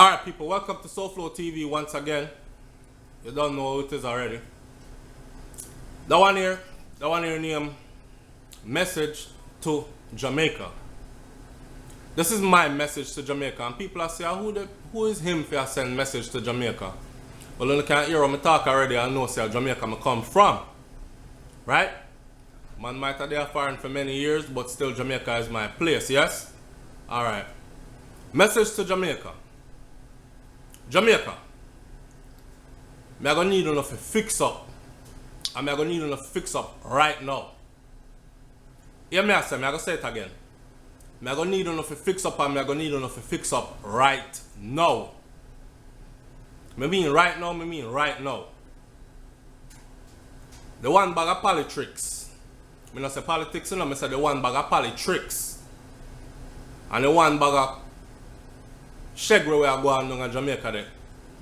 Alright people, welcome to SouFLoTV once again. You don't know who it is already. The one here named Message to Jamaica. This is my message to Jamaica, and people are saying, who is him for send message to Jamaica? Well, you can't hear me talk already, I know say Jamaica I come from. Right? Man might have been foreign for many years, but still Jamaica is my place, yes? Alright. Message to Jamaica. Jamaica, I'm going to need enough to fix up. And I'm going to need enough to fix up right now. Hear me, I'm going to say it again. I'm going to need enough to fix up, and I'm going to need enough to fix up right now. I mean right now, I mean right now. The one bag of politics. I don't say politics, I say the one bag of politics. And the one bag of Shegre we are going down in Jamaica there.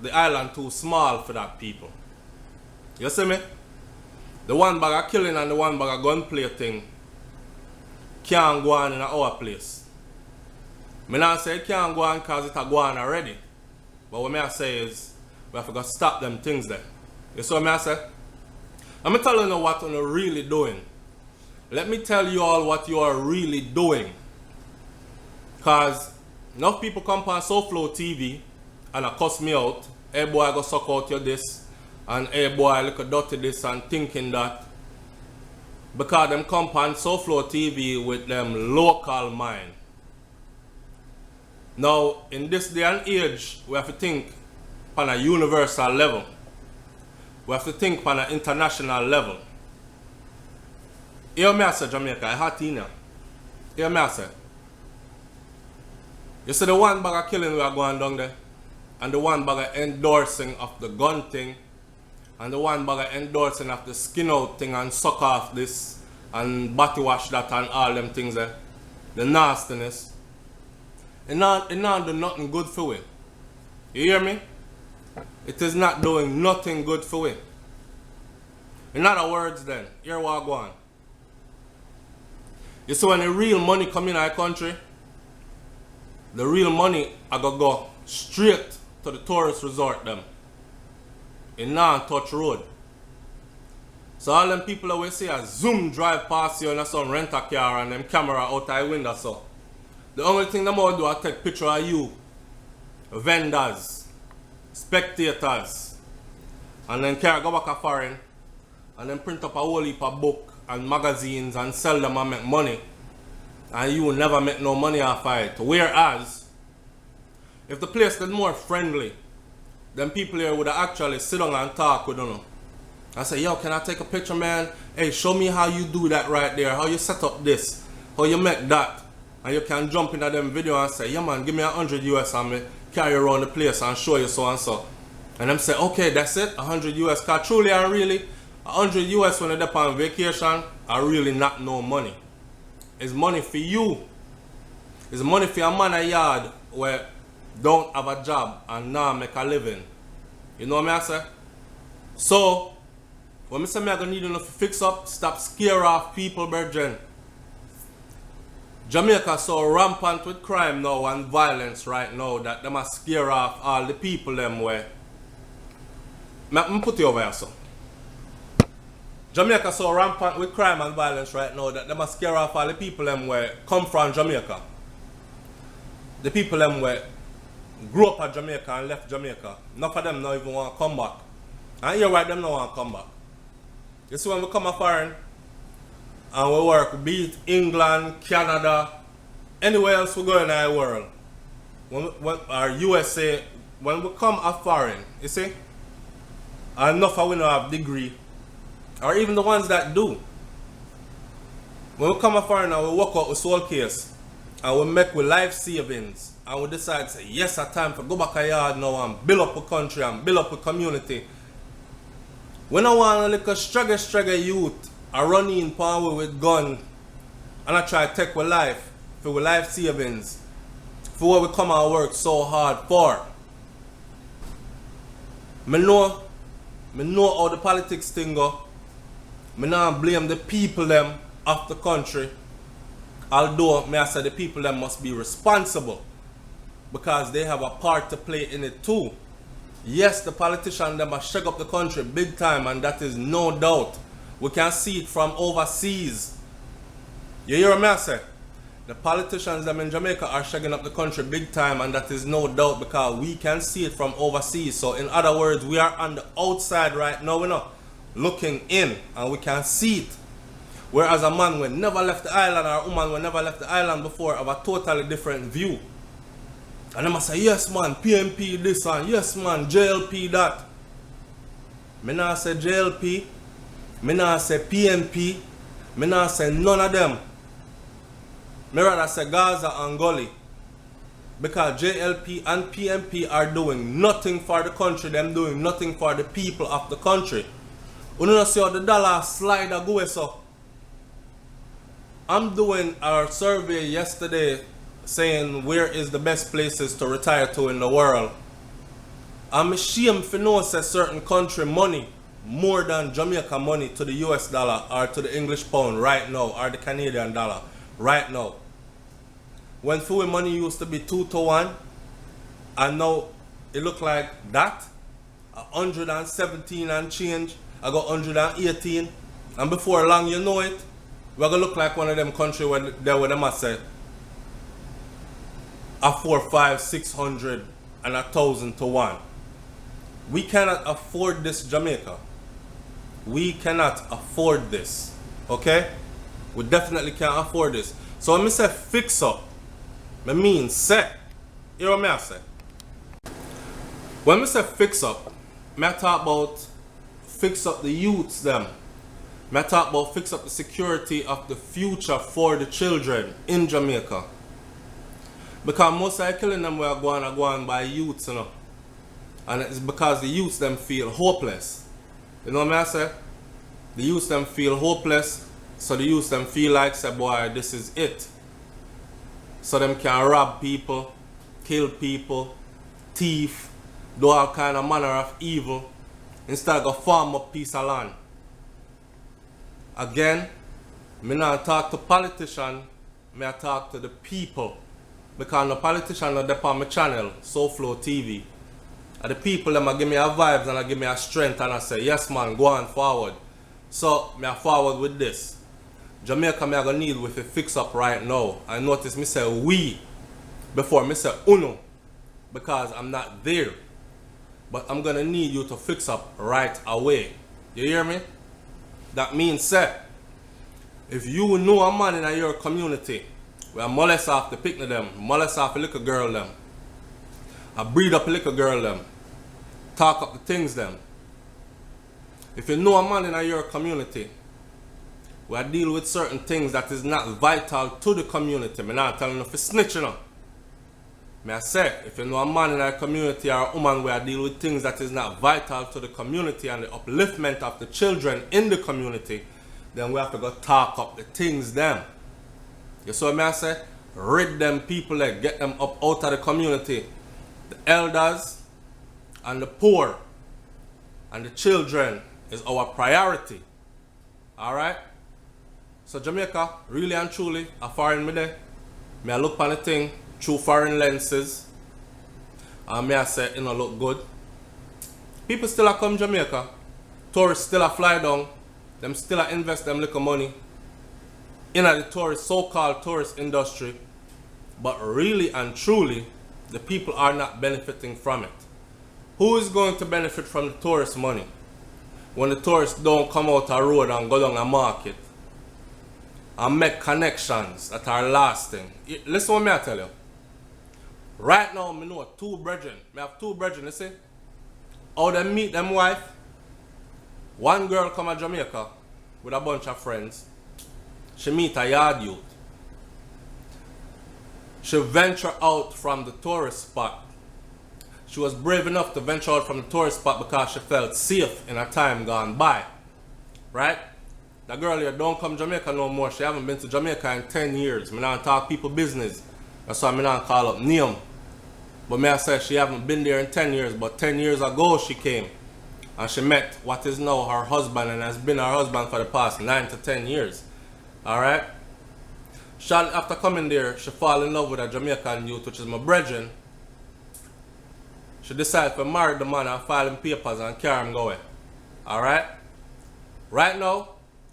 The island too small for that people. You see me? The one bag of killing and the one bag of gunplay thing can't go on in our place. I not say it can't go on because it a go on already. But what I say is we have to stop them things there. You see what I say? I'm telling you what you're really doing. Let me tell you all what you are really doing. Because enough people come on SouFLoTV and cuss me out. Hey boy, I go suck out your this. And hey boy, look at dirty this and thinking that. Because them come on SouFLoTV with them local mind. Now, in this day and age, we have to think on a universal level. We have to think on an international level. Hear me I say, Jamaica, I hot in here. Hear me I say. You see the one bag of killing we are going down there, and the one bag of endorsing of the gun thing, and the one bag of endorsing of the skin out thing and suck off this and body wash that and all them things there. The nastiness. It not do nothing good for we. You hear me? It is not doing nothing good for we. In other words then, here what I go on. You see when the real money come in our country, the real money I go straight to the tourist resort them. In non-touch road. So all them people that we see a zoom drive past you and some rent a car and them camera out the window so. The only thing them will do is take picture of you, vendors, spectators, and then carry go back a foreign and then print up a whole heap of book and magazines and sell them and make money. And you will never make no money off of it. Whereas, if the place is more friendly, then people here would actually sit down and talk with them. I say, yo, can I take a picture, man? Hey, show me how you do that right there. How you set up this. How you make that. And you can jump into them video and say, yeah, man, give me 100 US and me carry around the place and show you so and so. And them say, okay, that's it, 100 US. Because truly and really, 100 US when they're on vacation are really not no money. It's money for you. It's money for a man a yard where don't have a job and now make a living. You know what I say? So, when I say I'm going to need enough to fix up, stop scare off people, brethren. Jamaica so rampant with crime now and violence right now that they must scare off all the people them way. I'm put you over here, so. Jamaica so rampant with crime and violence right now that they must scare off all the people them where come from Jamaica. The people them where grew up at Jamaica and left Jamaica. None of them now even want to come back. And you're right, them don't want to come back. You see when we come a foreign and we work, be it England, Canada, anywhere else we go in our world, or USA, when we come a foreign, you see, and enough of we don't have degree, or even the ones that do. When we come a foreign and we walk out with soul case, and we make with life savings, and we decide to say, yes, it's time to go back a yard now and build up a country and build up a community. We don't want to look a struggle youth a run in power with gun and I try to take our life for our life savings for what we come and work so hard for. I know how the politics thing go. I don't blame the people them of the country. Although I say the people them must be responsible. because they have a part to play in it too. Yes, the politicians them are shake up the country big time, and that is no doubt. We can see it from overseas. You hear me I say? The politicians them in Jamaica are shaking up the country big time, and that is no doubt because we can see it from overseas. So in other words, we are on the outside right now, we're not looking in, and we can see it. Whereas a man who never left the island or a woman who never left the island before have a totally different view. And they must say, yes man, PMP this and yes man, JLP that. Me not say JLP, me not say PMP, me not say none of them. Me rather say Gaza and Gully. Because JLP and PMP are doing nothing for the country, them doing nothing for the people of the country. You know see how the dollar slide a go so. I'm doing our survey yesterday saying where is the best places to retire to in the world. I'm ashamed for know say certain country money more than Jamaica money to the US dollar or to the English pound right now or the Canadian dollar right now. When foreign money used to be 2 to 1 and now it look like that 117 and change. I got 118 and before long you know it, we're gonna look like one of them countries where they must say a 4, 5, 600 and 1,000 to 1. We cannot afford this, Jamaica. We cannot afford this. Okay? We definitely can't afford this. So when I say fix up, I mean set. You know what I say? When I say fix up, I talk about fix up the youths them. I talk about fix up the security of the future for the children in Jamaica. Because most of the killing them were going by youths, you know. And it's because the youths them feel hopeless. You know what I say? The youths them feel hopeless, so the youths them feel like, say, boy, this is it. So them can rob people, kill people, thief, do all kind of manner of evil, instead of farm up piece of land. Again, me not talk to politicians, me talk to the people. Because the politicians are there on my channel, SouFLoTV. And the people them give me a vibes and give me a strength and I say, yes man, go on forward. So, me forward with this. Jamaica me gonna need with a fix up right now. I notice me say we before me say uno. Because I'm not there. But I'm gonna need you to fix up right away. You hear me? That means say, if you know a man in your community, we are molest off the picnic them, molest off a little girl them, I breed up a little girl them, talk up the things them. If you know a man in your community, we are deal with certain things that is not vital to the community. I'm not telling you for snitching up. I say, if you know a man in our community or a woman where I deal with things that is not vital to the community and the upliftment of the children in the community, then we have to go talk up the things them. You see what I say? Rid them people, like, get them up out of the community. The elders and the poor and the children is our priority. Alright? So Jamaica, really and truly, a foreign me there. Me I look on the thing through foreign lenses. And me I say, it don't look good. People still a come Jamaica. Tourists still a fly down. Them still a invest them little money in the tourist, so-called tourist industry. But really and truly, the people are not benefiting from it. Who is going to benefit from the tourist money when the tourists don't come out a road and go down a market and make connections that are lasting? Listen what me I tell you. Right now, I know two brethren. I have two brethren, you see. How they meet them wife. One girl come to Jamaica with a bunch of friends. She meet a yard youth. She venture out from the tourist spot. She was brave enough to venture out from the tourist spot because she felt safe in a time gone by. Right? That girl here don't come to Jamaica no more. She haven't been to Jamaica in 10 years. Me not talk people business. That's why me not call up name. But me I say she haven't been there in 10 years. But 10 years ago she came. And she met what is now her husband and has been her husband for the past 9 to 10 years. Alright? After coming there, she fall in love with a Jamaican youth, which is my brethren. she decide to marry the man and file him papers and carry him away. Alright? Right now,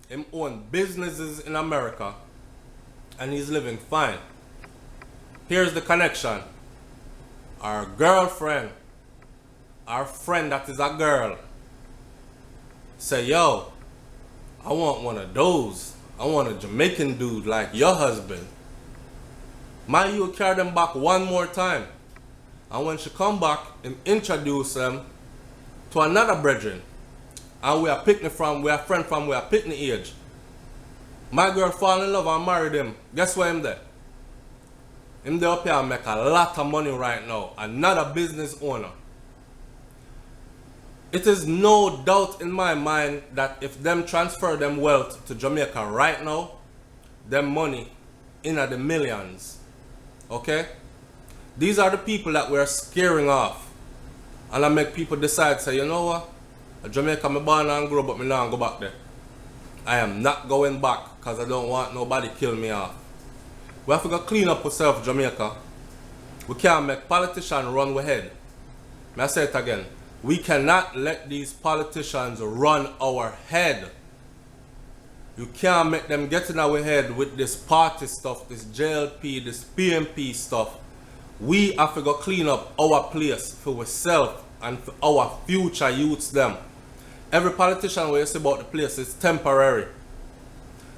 him own businesses in America and he's living fine. Here's the connection. Our girlfriend, our friend that is a girl, say, yo, I want one of those. I want a Jamaican dude like your husband. Man, you carry them back one more time. And when she come back, him introduce them to another brethren. And we are picnic from, we are friend from, we are picnic age. My girl fall in love and married him. Guess where him there? Him there up here and make a lot of money right now. Another business owner. It is no doubt in my mind that if them transfer them wealth to Jamaica right now, them money in the millions. Okay? These are the people that we're scaring off. And I make people decide, say, you know what? Jamaica, me born and grow, but me not go back there. I am not going back because I don't want nobody kill me off. We have to go clean up ourselves, Jamaica. We can't make politicians run with head. May I say it again? We cannot let these politicians run our head. You can't make them get in our head with this party stuff, this JLP, this PMP stuff. We have to go clean up our place for ourselves and for our future youths them. Every politician where you say about the place is temporary.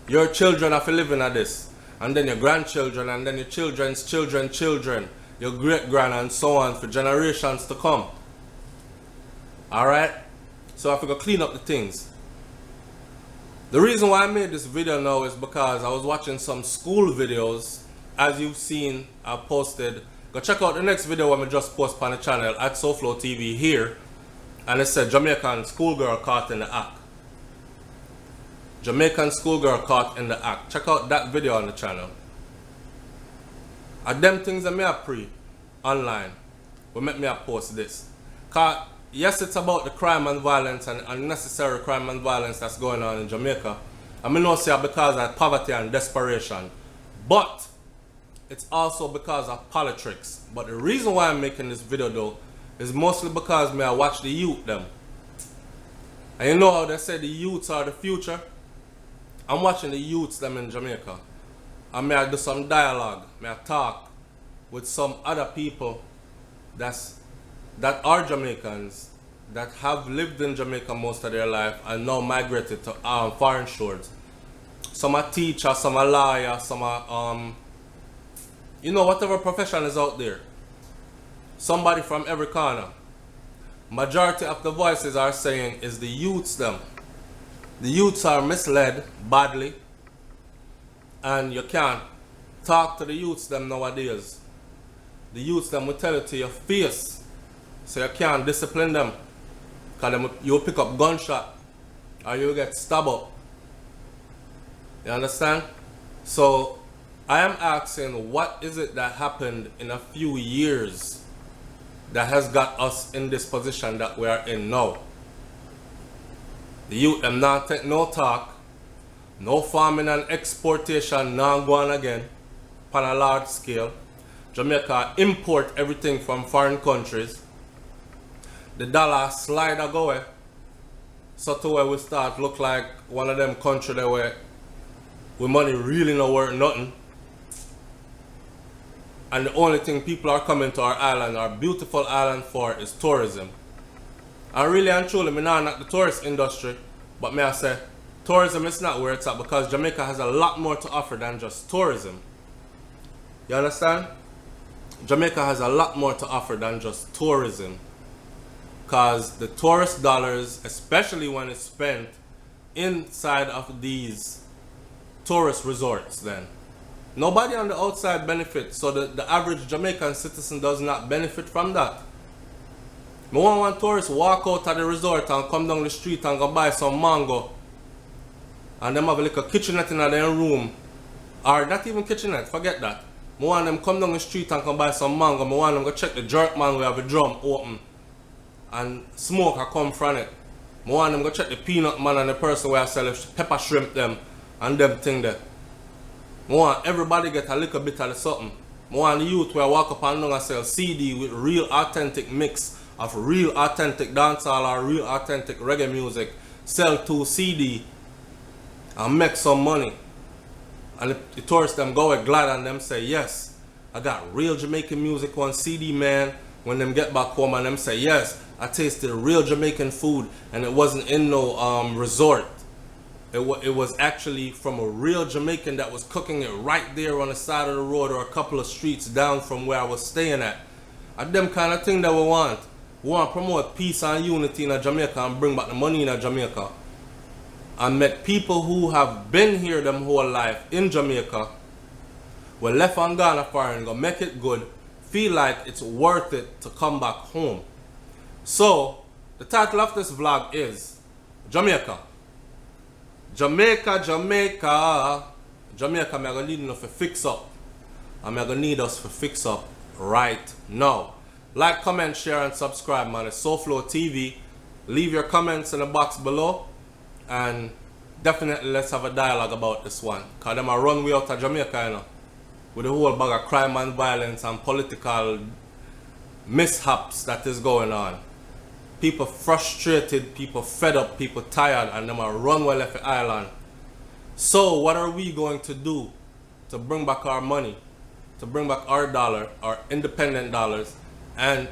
Your children have to live in this, and then your grandchildren, and then your children's children, your great-grand, and so on for generations to come. Alright? So I have to go clean up the things. The reason why I made this video now is because I was watching some school videos. As you've seen, I posted. Go check out the next video when I just post on the channel at SouFLoTV here. And it said Jamaican schoolgirl caught in the act. Jamaican schoolgirl caught in the act. Check out that video on the channel. And them things that me have pre online will make me post this. Cause yes, it's about the crime and violence and unnecessary crime and violence that's going on in Jamaica. I mean, not say because of poverty and desperation, but it's also because of politics. But the reason why I'm making this video though is mostly because I watch the youth them. And you know how they say the youths are the future? I'm watching the youths them in Jamaica. And I do some dialogue, I talk with some other people that are Jamaicans, that have lived in Jamaica most of their life and now migrated to foreign shores. Some are teachers, some are lawyers, some are you know, whatever profession is out there. Somebody from every corner. Majority of the voices are saying is the youths them. The youths are misled badly, and you can't talk to the youths them nowadays. The youths them will tell it to your face, so you can't discipline them, because you'll pick up gunshot or you'll get stabbed up. You understand? So I am asking, what is it that happened in a few years that has got us in this position that we are in now? The youth them not take no talk, no farming and exportation now go on again on a large scale. Jamaica import everything from foreign countries. The dollar slide a go away, so to where we start look like one of them countries that where money really not worth nothing. And the only thing people are coming to our island, our beautiful island, for is tourism. And really and truly, me not knock the tourist industry, but may I say, tourism is not where it's at, because Jamaica has a lot more to offer than just tourism. You understand? Jamaica has a lot more to offer than just tourism. Because the tourist dollars, especially when it's spent inside of these tourist resorts, then nobody on the outside benefits, so the average Jamaican citizen does not benefit from that. I want one tourist walk out of the resort and come down the street and go buy some mango, and them have a little kitchenette in their room, or not even kitchenette, forget that. I want them come down the street and come buy some mango. I want them go check the jerk man, we have a drum open and smoke I come from it. I want them go check the peanut man and the person where I sell pepper shrimp them and them thing there. I want everybody get a little bit of something. I want the youth where I walk up and down and sell CD with real authentic mix of real authentic dancehall or real authentic reggae music, sell 2 CD and make some money. And the tourists them go away glad and them say, yes, I got real Jamaican music on CD, man. When them get back home and them say, yes, I tasted real Jamaican food and it wasn't in no resort. It was actually from a real Jamaican that was cooking it right there on the side of the road or a couple of streets down from where I was staying at. And them kind of thing that we want. We want to promote peace and unity in Jamaica and bring back the money in Jamaica. And make people who have been here them whole life in Jamaica, were left and gone foreign, go make it good, feel like it's worth it to come back home. So, the title of this vlog is Jamaica. Jamaica, Jamaica. Jamaica, I'm going to need enough to fix up. I'm going to need us to fix up right now. Like, comment, share, and subscribe, man. It's SouFLoTV. Leave your comments in the box below. And definitely let's have a dialogue about this one. Because them are run way out of Jamaica, you know. With the whole bag of crime and violence and political mishaps that is going on. People frustrated, people fed up, people tired, and them are run well left the island. So what are we going to do to bring back our money, to bring back our dollar, our independent dollars, and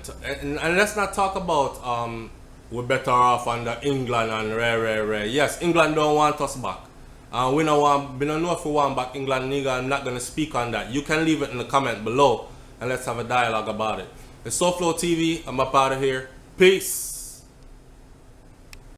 let's not talk about we're better off under England and rare. Yes, England don't want us back. We don't know if we want back England, nigga. I'm not going to speak on that. You can leave it in the comment below and let's have a dialogue about it. It's SouFLoTV. I'm up out of here. Peace.